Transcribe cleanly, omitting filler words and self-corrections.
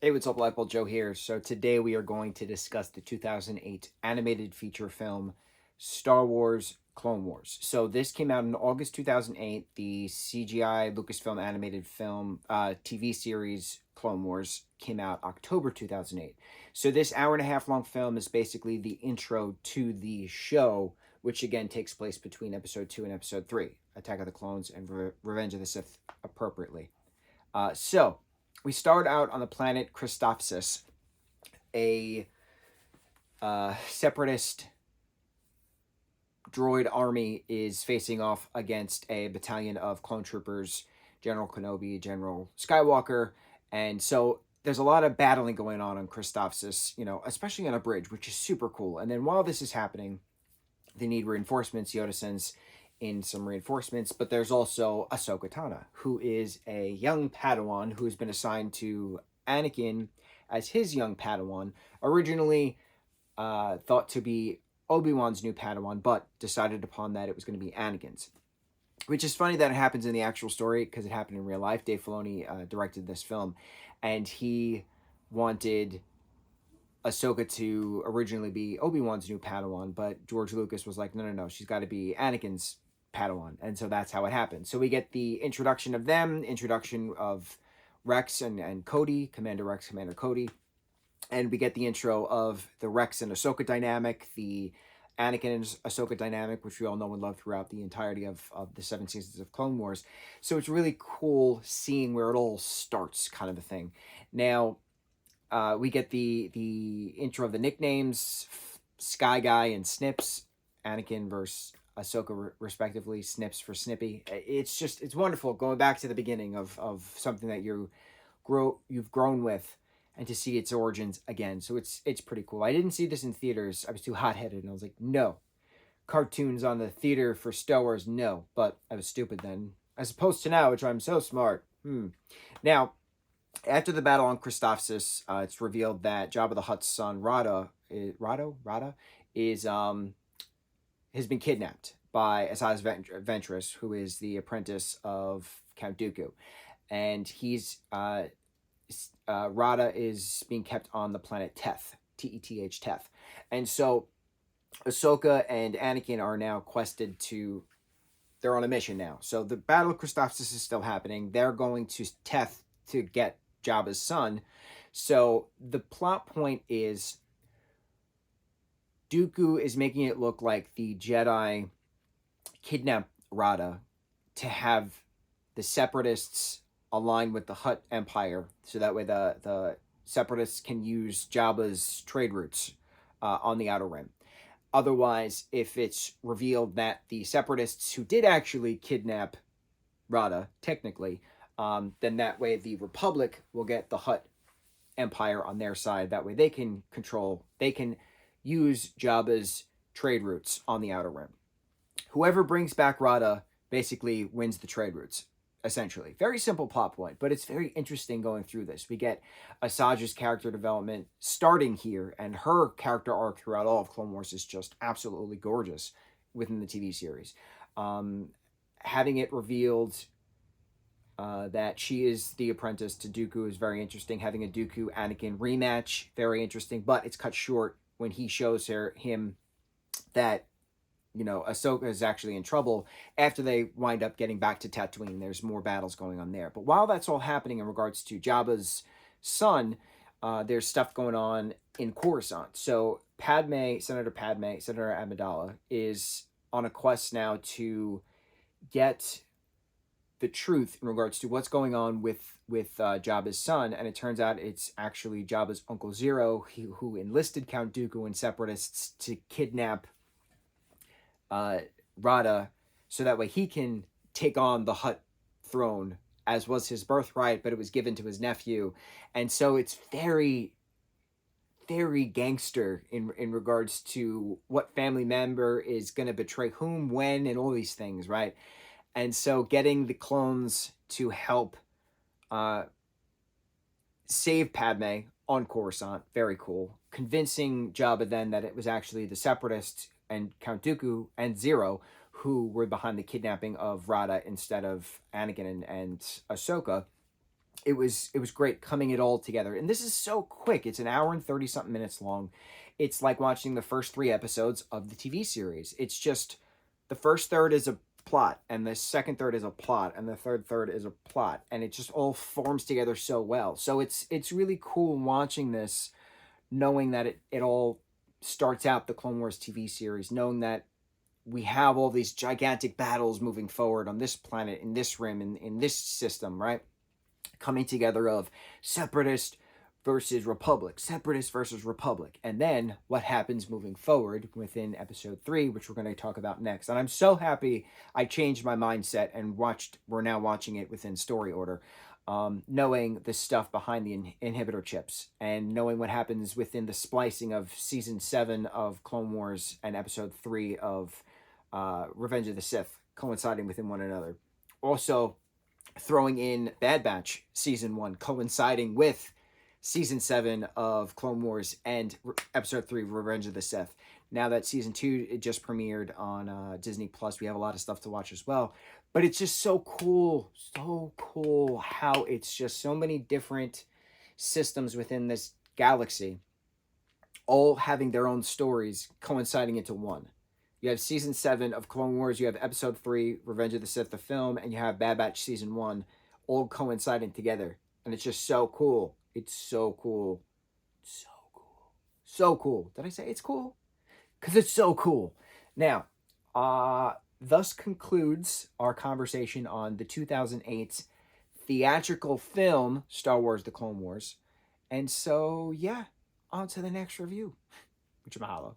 Hey, what's up, lightboltjoe here. So today we are going to discuss the 2008 animated feature film Star Wars Clone Wars. So this came out in August 2008. The CGI Lucasfilm animated film TV series Clone Wars came out October 2008. So this hour and a half long film is basically the intro to the show, which again takes place between episode 2 and episode 3, Attack of the Clones and Revenge of the Sith appropriately. So we start out on the planet Christophsis, a separatist droid army is facing off against a battalion of clone troopers, General Kenobi, General Skywalker, and so there's a lot of battling going on Christophsis, especially on a bridge, which is super cool. And then while this is happening, they need reinforcements. Yoda sends in some reinforcements, but there's also Ahsoka Tano, who is a young Padawan who's been assigned to Anakin as his young Padawan, originally thought to be Obi-Wan's new Padawan, but decided upon that it was going to be Anakin's. Which is funny that it happens in the actual story, because it happened in real life. Dave Filoni directed this film, and he wanted Ahsoka to originally be Obi-Wan's new Padawan, but George Lucas was like, no, she's got to be Anakin's Padawan. And so that's how it happened. So we get the introduction of them, introduction of Rex and Cody, Commander Rex, Commander Cody. And we get the intro of the Rex and Ahsoka dynamic, the Anakin and Ahsoka dynamic, which we all know and love throughout the entirety of the 7 seasons of Clone Wars. So it's really cool seeing where it all starts, kind of a thing. Now, we get the intro of the nicknames, Sky Guy and Snips, Anakin versus Ahsoka respectively, Snips for Snippy. It's wonderful going back to the beginning of something that you've grown with, and to see its origins again. So it's pretty cool. I didn't see this in theaters. I was too hot-headed, and I was like, no. Cartoons on the theater for Star Wars, no. But I was stupid then. As opposed to now, which I'm so smart. Now, after the battle on Christophsis, it's revealed that Jabba the Hutt's son, Rada, has been kidnapped by Asajj Ventress, who is the apprentice of Count Dooku. And Rada is being kept on the planet Teth, T-E-T-H, Teth. And so Ahsoka and Anakin are now they're on a mission now. So the Battle of Christophsis is still happening. They're going to Teth to get Jabba's son. So the plot point is Dooku is making it look like the Jedi kidnapped Rada to have the Separatists align with the Hutt Empire, so that way the Separatists can use Jabba's trade routes on the Outer Rim. Otherwise, if it's revealed that the Separatists who did actually kidnap Rada, technically, then that way the Republic will get the Hutt Empire on their side. That way they can use Jabba's trade routes on the Outer Rim. Whoever brings back Rada basically wins the trade routes, essentially. Very simple plot point, but it's very interesting going through this. We get Asajj's character development starting here, and her character arc throughout all of Clone Wars is just absolutely gorgeous within the TV series. Having it revealed that she is the apprentice to Dooku is very interesting. Having a Dooku-Anakin rematch, very interesting, but it's cut short when he shows him that Ahsoka is actually in trouble after they wind up getting back to Tatooine. There's more battles going on there. But while that's all happening in regards to Jabba's son, there's stuff going on in Coruscant. So Senator Amidala, is on a quest now to get the truth in regards to what's going on with Jabba's son, and it turns out it's actually Jabba's Uncle Zero, who enlisted Count Dooku and Separatists to kidnap Rada, so that way he can take on the Hutt throne, as was his birthright, but it was given to his nephew. And so it's very, very gangster in regards to what family member is going to betray whom, when, and all these things, right? And so getting the clones to help save Padme on Coruscant, very cool. Convincing Jabba then that it was actually the Separatists and Count Dooku and Zero who were behind the kidnapping of Rada instead of Anakin and Ahsoka. it was great coming it all together. And this is so quick. It's an hour and 30 something minutes long. It's like watching the first 3 episodes of the TV series. It's just the first third is a plot, and the second third is a plot, and the third is a plot, and it just all forms together so well. So it's really cool watching this, knowing that it all starts out the Clone Wars TV series, knowing that we have all these gigantic battles moving forward on this planet, in this rim, in this system, right? Coming together of separatist versus republic, separatist versus republic, and then what happens moving forward within episode 3, which we're going to talk about next. And I'm so happy I changed my mindset and we're now watching it within story order, knowing the stuff behind the inhibitor chips, and knowing what happens within the splicing of season 7 of Clone Wars and episode 3 of Revenge of the Sith coinciding within one another. Also, throwing in Bad Batch season 1 coinciding with season 7 of Clone Wars and episode 3 Revenge of the Sith. Now that season 2 it just premiered on Disney Plus, we have a lot of stuff to watch as well. But it's just so cool how it's just so many different systems within this galaxy, all having their own stories coinciding into one. You have season 7 of Clone Wars, you have episode 3, Revenge of the Sith, the film, and you have Bad Batch season 1, all coinciding together. And it's just so cool. It's so cool. So cool. So cool. Did I say it's cool? Because it's so cool. Now, thus concludes our conversation on the 2008 theatrical film, Star Wars The Clone Wars. And so, yeah, on to the next review. Mucho mahalo.